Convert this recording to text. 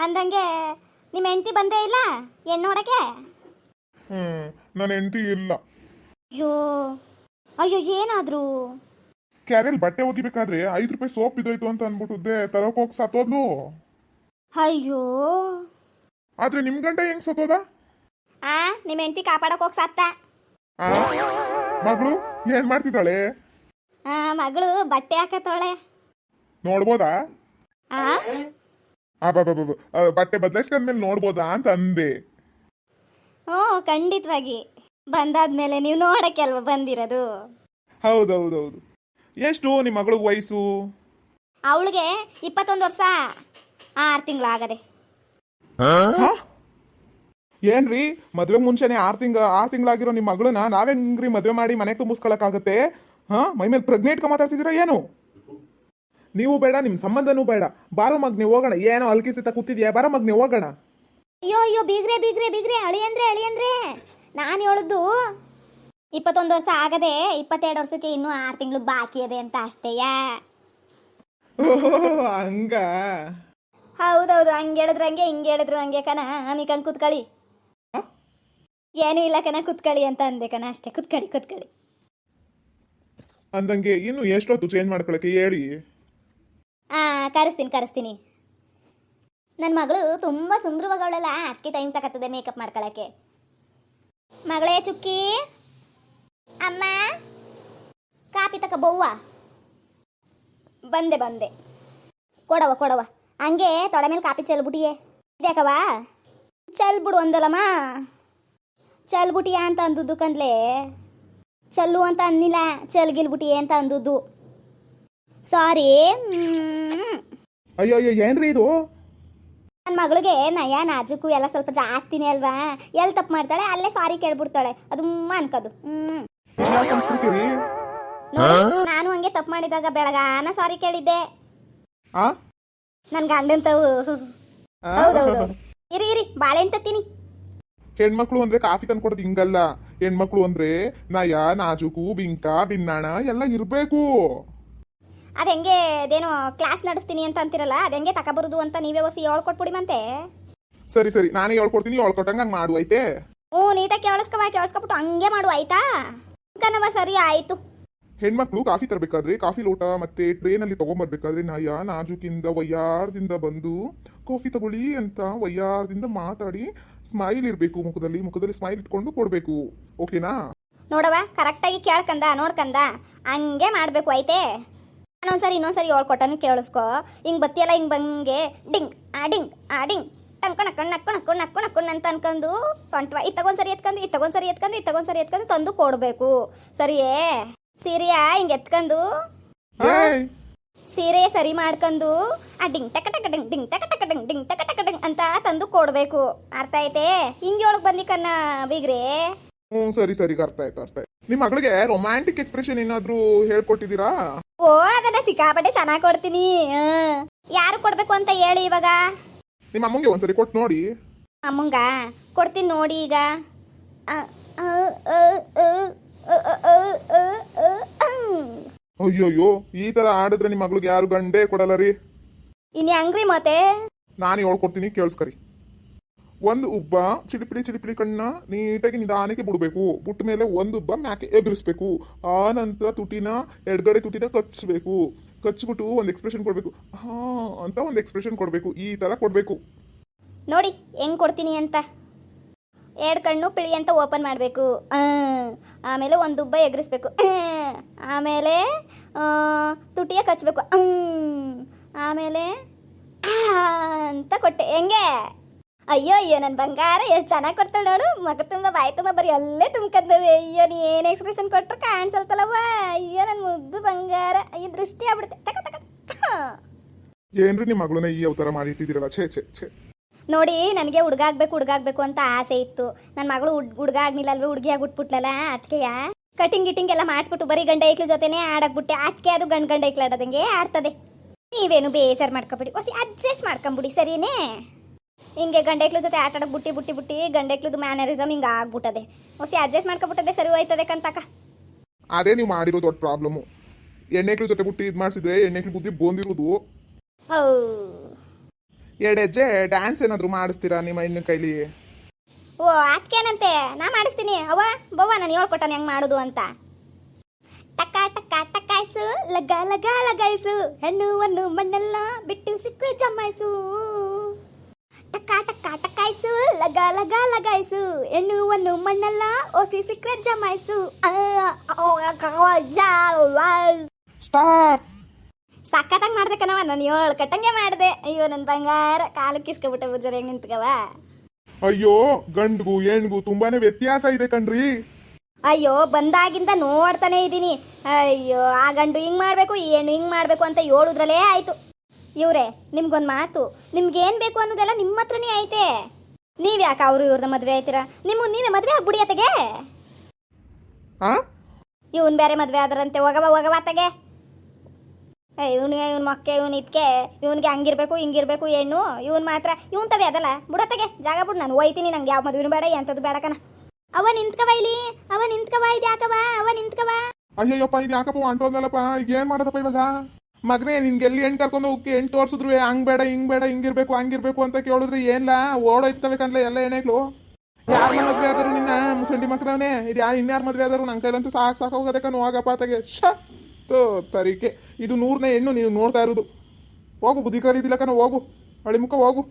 ಅಂದಂಗೆ ನಿಮ್ಮ ಹೆಂಡತಿ ಬಂದೇ ಇಲ್ಲ ಹೆಣ್ಣು ನೋಡಕ್ಕೆ? ನನ್ನ ಹೆಂಡತಿ ಇಲ್ಲ. ಅಯ್ಯೋ ಅಯ್ಯೋ, ಏನಾದ್ರು? ಕ್ಯಾರಿಯಲ್ಲಿ ಬಟ್ಟೆ ಒಗಿಬೇಕಾದ್ರೆ 5 ರೂಪಾಯಿ ಸೋಪ್ ಬಿದ್ದೋಯ್ತು ಅಂತ ಅನ್ಬಿಟ್ಟಿದ್ದೆ, ತರಕ್ ಹೋಗಿ ಸತ್ತೋದ್ಲು. ಅಯ್ಯೋ, ಆದ್ರೆ ನಿಮ್ ಗಂಡ ಹೆಂಗ್ ಸತ್ತೋದ? ನಿಮ್ಮ ಹೆಂಡತಿ ಕಾಪಾಡಕ್ ಹೋಗಿ ಸತ್ತ. ಆ? ಮಗಳು ಏನ್ ಮಾಡ್ತಿದ್ದಾಳೆ? ಮಗಳು ಬಟ್ಟೆ ಹಾಕತ್ತವಳೆ. ನೋಡ್ಬೋದಾ? ಆ ಬಟ್ಟೆ ಬದಲಾಯಿಸ್ಕೊಂಡ್ಮೇಲೆ ನೋಡ್ಬೋದಾ ಅಂತ ಅಂದೆ. ಹ್ಞೂ, ಖಂಡಿತವಾಗಿ ಬಂದಾದ್ಮೇಲೆ ನೀವು ನೋಡಕ್ಕೆ ಅಲ್ವಾ ಬಂದಿರೋದು. ಹೌದೌದೌದು. ಎಷ್ಟು ನಿಮ್ಮ ಮಗಳಿಗೆ ವಯಸ್ಸು? ಅವಳಿಗೆ 21 ವರ್ಷ 6 ತಿಂಗಳಾಗದೆ. ಏನ್ರಿ, ಮದ್ವೆ ಮುಂಚೆನೆ 6 ತಿಂಗಳಾಗಿರೋ ನಿಮ್ಮ ಮಗಳನ್ನ ನಾವೆಂಗ್ರಿ ಮದ್ವೆ ಮಾಡಿ ಮನೆ ತುಂಬಿಸ್ಕೊಳಕ್ಕಾಗತ್ತೆ? ಮೈ ಮೇಲೆ ಪ್ರೆಗ್ನೆಂಟ್ ಮಾತಾಡ್ತಿದ್ದೀರಾ ಏನು? ನೀವು ಬೇಡ, ನಿಮ್ ಸಂಬಂಧನೂ ಬೇಡ. ಬಾರೋ ಮಗ್ನೆ ಹೋಗೋಣ. ಏನೋ ಅಲ್ಕಿಸಿತ ಕೂತಿದ್ಯಾ, ಬಾರೋ ಮಗ್ನೆ ಹೋಗೋಣ. ಅಯ್ಯೋ ಅಯ್ಯೋ, ಬೀಗ್ರೆ ಬೀಗ್ರೆ ಬೀಗ್ರೆ, ಅಳಿಯಂದ್ರೆ ನಾನು ಹೇಳಿದ್ದು 21 ವರ್ಷ ಆಗದೆ 22 ವರ್ಷಕ್ಕೆ ಇನ್ನೂ 6 ತಿಂಗಳು ಬಾಕಿ ಇದೆ ಅಂತ ಅಷ್ಟೇಯ. ಹಂಗ? ಹೌದೌದು, ಹಂಗೆ ಹೇಳಿದ್ರು ಹಂಗೆ, ಹಿಂಗೆ ಹೇಳಿದ್ರು ಹಂಗೆ ಕಣ. ಆಮಿಕಂಗ್ ಕುತ್ಕೊಳ್ಳಿ. ಏನೂ ಇಲ್ಲ ಕಣ, ಕುತ್ಕೊಳ್ಳಿ ಅಂತ ಅಂದೆ ಕಣ, ಅಷ್ಟೇ. ಕುತ್ಕೊಳ್ಳಿ. ಅಂದಂಗೆ ಇನ್ನು ಎಷ್ಟೊತ್ತು ಚೇಂಜ್ ಮಾಡ್ಕೊಳಕ್ಕೆ ಹೇಳಿ. ಕರೆಸ್ತೀನಿ. ನನ್ನ ಮಗಳು ತುಂಬ ಸುಂದರವಾಗವಳಲ್ಲ, ಅದಕ್ಕೆ ಟೈಮ್ ತಗತ್ತದೆ ಮೇಕಪ್ ಮಾಡ್ಕೊಳಕ್ಕೆ. ಮಗಳೇ ಚುಕ್ಕಿ, ಅಮ್ಮ ಕಾಪಿ ತಕ ಬವ್ವ. ಬಂದೆ. ಕೊಡವ ಹಂಗೆ ತೊಡೆ ಮೇಲೆ ಕಾಪಿ ಚೆಲ್ಬಿಟ್ಟಿಯೇ. ಇದ್ಯಾಕವ? ಚೆಲ್ಬಿಡು ಅಂದಲ್ಲಮ್ಮ. ಚೆಲ್ಬಿಟ್ಟಿಯಾ ಅಂತ ಅಂದದ್ದು ಕಂದ್ಲೆ. ಚಲ್ಲು ಅಂತ ಅಂದಿಲ್ಲ, ಚಲ್ಗಿಲ್ಬಿಟ್ಟಿಯೇ ಅಂತ ಅಂದದ್ದು. ಸಾರಿ. ಅಯ್ಯೋ ಏನ್ರಿ ಇದು? ನನ್ನ ಮಗಳಿಗೆ ನಯ ನಾಜುಕು ಎಲ್ಲ ಸ್ವಲ್ಪ ಜಾಸ್ತಿನೇ ಅಲ್ವಾ, ಎಲ್ಲಿ ತಪ್ಪು ಮಾಡ್ತಾಳೆ ಅಲ್ಲೇ ಸಾರಿ ಕೇಳ್ಬಿಡ್ತಾಳೆ. ಅದು ಅನ್ಕೋದು. ಸಂಸ್ಕೃತಿ ರೀ. ನಾನು ಹಂಗೆ ತಪ್ಪು ಮಾಡಿದಾಗ ಬೆಳಗಾನ ಸಾರಿ ಕೇಳಿದ್ದೆ ನನ್ ಗಂಡಂತವು. ಹೌದೌದು. ಇರಿ ಬಾಳೆಹಣ್ಣು ತತ್ತೀನಿ. ಹೆಣ್ಮಕ್ಳು ಅಂದ್ರೆ ಕಾಫಿ ತಂದ್ಕೊಡೋದು ಹಿಂಗಲ್ಲ. ಹೆಣ್ಮಕ್ಳು ಅಂದ್ರೆ ನಯ ನಾಜುಕು ಬಿಂಕ ಬಿನ್ನಾಣ ಎಲ್ಲ ಇರ್ಬೇಕು. ಅದ ಹೆಂಗೆ ಅದೇನೋ ಕ್ಲಾಸ್ ನಡೆಸ್ತೀನಿ ಅಂತ ಅಂತಿರಲ್ಲ, ಅದ ಹೆಂಗೆ ತಕಬರುದು ಅಂತ ನೀವೇ ಹೊಸಿ ಹೇಳ್ಕೊಟ್ಬಿಡಿ ಮತ್ತೆ. ಸರಿ ನಾನೇ ಹೇಳ್ಕೊಡ್ತೀನಿ, ಹೇಳ್ಕೊಟ್ಟಂಗ ಹಂಗ ಮಾಡು ಐತೆ. ನೀಟಾಗಿ ಕೇಳಿಸ್ಕೊಬಿಟ್ಟು ಹಂಗೆ ಮಾಡು ಆಯ್ತಾ? ಕಣವ, ಸರಿ ಆಯ್ತು. ಹೆಣ್ಮಕ್ಳು ಕಾಫಿ ತರಬೇಕಾದ್ರೆ ಕಾಫಿ ಲೋಟ ಮತ್ತೆ ಟ್ರೇನಲ್ಲಿ ತಗೊಂಡ್ಬರ್ಬೇಕಾದ್ರೆ ನಯ ನಾಜುಕಿಂದ ವಯ್ಯಾರದಿಂದ ಬಂದು ಕಾಫಿ ತಗೊಳ್ಳಿ ಅಂತ ವಯ್ಯಾರದಿಂದ ಮಾತಾಡಿ ಸ್ಮೈಲ್ ಇರ್ಬೇಕು. ಮುಖದಲ್ಲಿ ಸ್ಮೈಲ್ ಇಟ್ಕೊಂಡು ಕೊಡ್ಬೇಕು. ಓಕೆನಾ? ನೋಡವ, ಕರೆಕ್ಟಾಗಿ ಕೇಳ್ಕಂದ ನೋಡ್ಕಂದ ಹಂಗೆ ಮಾಡ್ಬೇಕು ಆಯ್ತೆ. ಇನ್ನೊಂದ್ಸರಿ ಹೇಳ್ಕೊಟ್ಟನು ಕೇಳಿಸ್ಕೊ. ಹಿಂಗ್ ಬತ್ತಿಯಲ್ಲ, ಹಿಂಗ್ ಬಂಗೆ ಡಿಂಗ್ ಆಡಿಂಗ್ ಟಂಕಣ ಅಂತ ಅನ್ಕೊಂಡು ಸೊಂಟವ ಇತ್ತಗೊಂದ್ಸರಿ ಎತ್ಕೊಂಡು ತಂದು ಕೊಡ್ಬೇಕು. ಸರಿಯೇ? ಸೀರೆಯ ಹಿಂಗ್ ಎತ್ಕೊಂಡು ಸೀರೆ ಸರಿ ಮಾಡ್ಕೊಂಡು ಡಿಂಗ್ ಟಕ ಅಂತ ತಂದು ಕೊಡ್ಬೇಕು. ಅರ್ಥ ಐತೆ? ಹಿಂಗೆ ಒಳಗ್ ಬಂದಿ ಕನ್ನ ಬೀಗ್ರೆ. ಸರಿ ಅರ್ಥ ಆಯ್ತು. ನಿಮ್ ಮಗಳಿಗೆ ರೊಮ್ಯಾಂಟಿಕ್ ಎಕ್ಸ್ಪ್ರೆಷನ್ ಏನಾದ್ರೂ ಹೇಳ್ಕೊಟ್ಟಿದ್ದೀರಾ? ಅದನ್ನ ಸಿಕ್ಕಾಪಟ್ಟೆ ಚೆನ್ನಾಗಿ ಕೊಡ್ತೀನಿ. ಯಾರು ಕೊಡ್ಬೇಕು ಅಂತ ಹೇಳಿ ಇವಾಗ. ನಿಮ್ಮ ಅಮ್ಮಂಗೆ ಒಂದ್ಸರಿ ಕೊಟ್ಟು ನೋಡಿ. ಅಮ್ಮಂಗ ಕೊಡ್ತೀನಿ ನೋಡಿ ಈಗ. ಅಯ್ಯೋಯ್ಯೋ, ಈ ತರ ಆಡಿದ್ರೆ ನಿಮ್ಮ ಮಗಳಿಗೆ ಯಾರು ಗಂಡೇ ಕೊಡಲ್ಲ ರೀ. ಇನ್ನು ಹೆಂಗ್ರಿ ಮತ್ತೆ? ನಾನು ಹೇಳ್ಕೊಡ್ತೀನಿ, ಕೇಳಿಸ್ಕರಿ. ಒಂದು ಉಬ್ಬ ಚಿಲಿಪಿಲಿ ಕಣ್ಣ ನೀಟಾಗಿ ನಿಧಾನಕ್ಕೆ ಬಿಡ್ಬೇಕು. ಬುಟ್ಟ ಮೇಲೆ ಒಂದು ಉಬ್ಬ ಮ್ಯಾಕೆ ಎದುರಿಸ್ಬೇಕು. ಆ ನಂತರ ಎಡಗಡೆ ತುಟಿನ ಕಚ್ಬಿಟ್ಟು ಒಂದು ಎಕ್ಸ್ಪ್ರೆಷನ್ ಕೊಡ್ಬೇಕು. ಅಂತ ಒಂದು ಎಕ್ಸ್ಪ್ರೆಷನ್ ಕೊಡ್ಬೇಕು. ಈ ತರ ಕೊಡ್ಬೇಕು ನೋಡಿ ಹೆಂಗ್ ಕೊಡ್ತೀನಿ ಅಂತ. 2 ಕಣ್ಣು ಪಿಳಿ ಅಂತ ಓಪನ್ ಮಾಡಬೇಕು. ಆಮೇಲೆ ಒಂದು ಉಬ್ಬ ಎಗರಿಸ್ಬೇಕು. ಆಮೇಲೆ ತುಟಿಯ ಕಚ್ಚಬೇಕು. ಆಮೇಲೆ ಅಂತ ಕೊಟ್ಟೆ. ಹೆಂಗೆ? ಅಯ್ಯೋ ನನ್ನ ಬಂಗಾರ ಎಷ್ಟು ಚೆನ್ನಾಗಿ ಕೊಡ್ತಾಳೆ ನೋಡು. ಮಗ ತುಂಬ ಬಾಯಿ ತುಂಬ ಬರೀ ಅಲ್ಲೇ ತುಂಬ್ಕಂದವೆ. ಅಯ್ಯೋ, ನೀ ಏನು ಎಕ್ಸ್ಪ್ರೆಷನ್ ಕೊಟ್ಟರು ಕಾಣಿಸಲ್ತಲ್ಲವ. ಅಯ್ಯೋ ನನ್ನ ಮುದ್ದು ಬಂಗಾರ. ಅಯ್ಯೋ, ದೃಷ್ಟಿ ಆಗ್ಬಿಡುತ್ತೆ. ಏನ್ರಿ ನಿಮ್ಮ ಮಗಳನ್ನ ಈ ಅವತಾರ ಮಾಡಿಟ್ಟಿದ್ದೀರಲ್ಲ, ಛೇ. ನೋಡಿ, ನನಗೆ ಹುಡುಗ ಆಗ್ಬೇಕು ಅಂತ ಆಸೆ ಇತ್ತು. ನನ್ನ ಮಗಳು ಹುಡುಗ ಆಗ್ನಿಲ್ಲ ಅಲ್ವೇ, ಹುಡುಗಿ ಆಗ್ಬಿಟ್ಬಿಟ್ಲಲ್ಲ. ಅದಕ್ಕೆಯ ಕಟಿಂಗ್ ಎಲ್ಲ ಮಾಡಿಸ್ಬಿಟ್ಟು ಬರೀ ಗಂಡ ಐಕ್ಳು ಜೊತೆನೇ ಆಡಾಕ್ಬಿಟ್ಟೆ. ಅದಕ್ಕೆ ಅದು ಗಂಡ ಐಕ್ಳು ಆಡೋದಂಗೆ ಆಡ್ತದೆ. ನೀವೇನು ಬೇಜಾರು ಮಾಡ್ಕೊಬಿಡಿ, ಹೊಸಿ ಅಡ್ಜಸ್ಟ್ ಮಾಡ್ಕೊಂಬಿಡಿ. ಸರಿಯೇ? ಹಿಂಗೆ ಗಂಡೈಕ್ಳು ಜೊತೆ ಆಟ ಆಡೋಕೆ ಬುಟ್ಟಿ ಗಂಡೈಕ್ಳದು ಮ್ಯಾನರಿಸಮ್ ಹಿಂಗೆ ಆಗ್ಬಿಟ್ಟದೆ. ಹೊಸಿ ಅಡ್ಜಸ್ಟ್ ಮಾಡ್ಕೊಬಿಟ್ಟದೆ, ಸರಿ ಹೋಯ್ತದೆ ಕಂತಕ. ಅದೇ ನೀವು ಮಾಡಿರೋ ದೊಡ್ಡ ಪ್ರಾಬ್ಲಮ್ಮು. ಹೆಣ್ಣೈಕ್ಳು ಜೊತೆ ಬುಟ್ಟಿ ಇದು ಮಾಡಿಸಿದ್ರೆ ಹೆಣ್ಣೈಕ್ಳು ಬುದ್ಧಿ ಬೋಂದಿರೋದು. ಹೆಜ್ಜೆ ಡ್ಯಾನ್ಸ್ ಏನಾದ್ರು ಮಾಡಿಸ್ತೀರಾ ನಿಮ್ಮ ಹೆಣ್ಣು ಕೈಲಿ? ಓ ಅದಕ್ಕೇನಂತೆ, ನಾ ಮಾಡಿಸ್ತೀನಿ. ಅವ್ವ ಬವ್ವ ನಾನು ಹೇಳ್ಕೊಟ್ಟಾನೆ ಹೆಂಗೆ ಮಾಡೋದು ಅಂತ. ಟಕ್ಕ ಟಕ್ಕ ಟಕ್ಕಾಯ್ಸು, ಲಗ ಲಗ ಲಗಾಯ್ಸು, ಹೆಣ್ಣುವನ್ನು ಮಣ್ಣೆಲ್ಲ ಬಿಟ್ಟು ಸಿಕ್ಕರೆ ಜಮಾಯ್ಸು. ಟಕ್ಕ ಟಕ್ಕ ಟಕ್ಕಾಯ್ಸು, ಲಗ ಲಗ ಲಗಾಯ್ಸು, ಹೆಣ್ಣುವನ್ನು ಮಣ್ಣೆಲ್ಲ ಓಸಿ ಸಿಕ್ಕರೆ ಜಮಾಯ್ಸು. ಸ್ಟಾಪ್. ಸಕ್ಕತ್ತಾಗಿ ಮಾಡ್ದೆ ಕಣವ, ನಾನು ಏಳು ಕಟ್ಟಂಗೆ ಮಾಡಿದೆ. ಅಯ್ಯೋ ನನ್ನ ಬಂಗಾರ, ಕಾಲು ಕಿಸ್ಕೊಬಿಟ್ಟೆ ಬುಜ್ಜರ ಹೆಂಗೆ ನಿಂತ್ಕವ. ಅಯ್ಯೋ ಗಂಡ್ಗೂ ಹೆಣ್ಗೂ ತುಂಬಾನೇ ವ್ಯತ್ಯಾಸ ಇದೆ ಕಣ್ರಿ. ಅಯ್ಯೋ ಬಂದಾಗಿಂದ ನೋಡ್ತಾನೆ ಇದ್ದೀನಿ. ಅಯ್ಯೋ ಆ ಗಂಡು ಹಿಂಗೆ ಮಾಡಬೇಕು, ಈ ಹೆಣ್ಣು ಹಿಂಗೆ ಮಾಡಬೇಕು ಅಂತ ಹೇಳುದ್ರಲ್ಲೇ ಆಯಿತು. ಇವ್ರೆ ನಿಮ್ಗೊಂದು ಮಾತು, ನಿಮ್ಗೇನು ಬೇಕು ಅನ್ನೋದೆಲ್ಲ ನಿಮ್ಮ ಹತ್ರನೇ ಐತೆ. ನೀವು ಯಾಕೆ ಅವರು ಇವ್ರನ್ನ ಮದುವೆ ಆಯ್ತೀರಾ? ನೀವೇ ಮದುವೆ ಆಗ್ಬಿಡಿ ಅತ್ತಗೆ. ಇವನ್ ಬೇರೆ ಮದುವೆ ಆದ್ರಂತೆ, ಹೋಗವ ಅತ್ತಗೆ. ಇವನ್ ಮಕ್ಕೆ ಇವನ್ ಇದಕ್ಕೆ ಇವನ್ಗೆ ಹಂಗಿರ್ಬೇಕು ಹಿಂಗಿರ್ಬೇಕು ಹೆಣ್ಣು. ಇವನ್ ಮಾತ್ರ ಇವನ್ ತವೆ ಅದಲ್ಲ ಬಿಡತ್ತಗೆ, ಜಾಗ ಬಿಡು, ನಾನು ಹೋಯ್ತೀನಿ. ನಂಗೆ ಯಾವ ಮದುವೆನೂ ಬೇಡ, ಎಂಥದ್ದು ಬೇಡ ಕಣ. ಅವ ನಿಂತ್ಕವ ಇಲ್ಲಿ, ಅವ ನಿಂತ್ಕವ, ಇದು ಯಾಕವ, ಅವ ನಿಂತ್ಕವ. ಅಯ್ಯಯ್ಯಪ್ಪ ಇದು ಯಾಕಪ್ಪ ಅಂಟೋದಲ್ಲಪ್ಪ, ಈಗ ಏನ್ ಮಾಡೋದಪ್ಪ ಇವಾಗ? ಮಗನೇ ನಿನ್ಗೆ ಎಲ್ಲಿ ಹೆಣ್ಣು ಕರ್ಕೊಂಡು ಹೋಗಿ ಹೆಣ್ಣು ತೋರ್ಸಿದ್ರು ಹಂಗ್ ಬೇಡ ಹಿಂಗ್ ಬೇಡ ಹಿಂಗಿರ್ಬೇಕು ಹಂಗಿರ್ಬೇಕು ಅಂತ ಕೇಳಿದ್ರೆ ಏನ್ಲ ಓಡೋಯ್ತವೆ ಕನ್ಲ ಎಲ್ಲ ಹೆಣ್ಣೆಗಳು. ಯಾರ ಮದ್ವೆ ಆದರು ನಿನ್ನ ಮುಸಂಡಿ ಮಕ್ಕದವನೇ? ಇದು ಇನ್ಯಾರ ಮದ್ವೆ ಆದರು? ನನ್ನ ಕೈಲಂತೂ ಸಾಕು ಹೋಗೋದೆ ಕಣ್ಣು. ಹೋಗಪ್ಪ ತಗೆ ತರಿಕೆ. ಇದು 100ನೇ ಹೆಣ್ಣು ನೀನು ನೋಡ್ತಾ ಇರೋದು. ಹೋಗು, ಬುದ್ಧಿ ಕಲಿದಿಲ್ಲ ಕಣ, ಹೋಗು, ಹಳಿ ಮುಖ ಹೋಗು.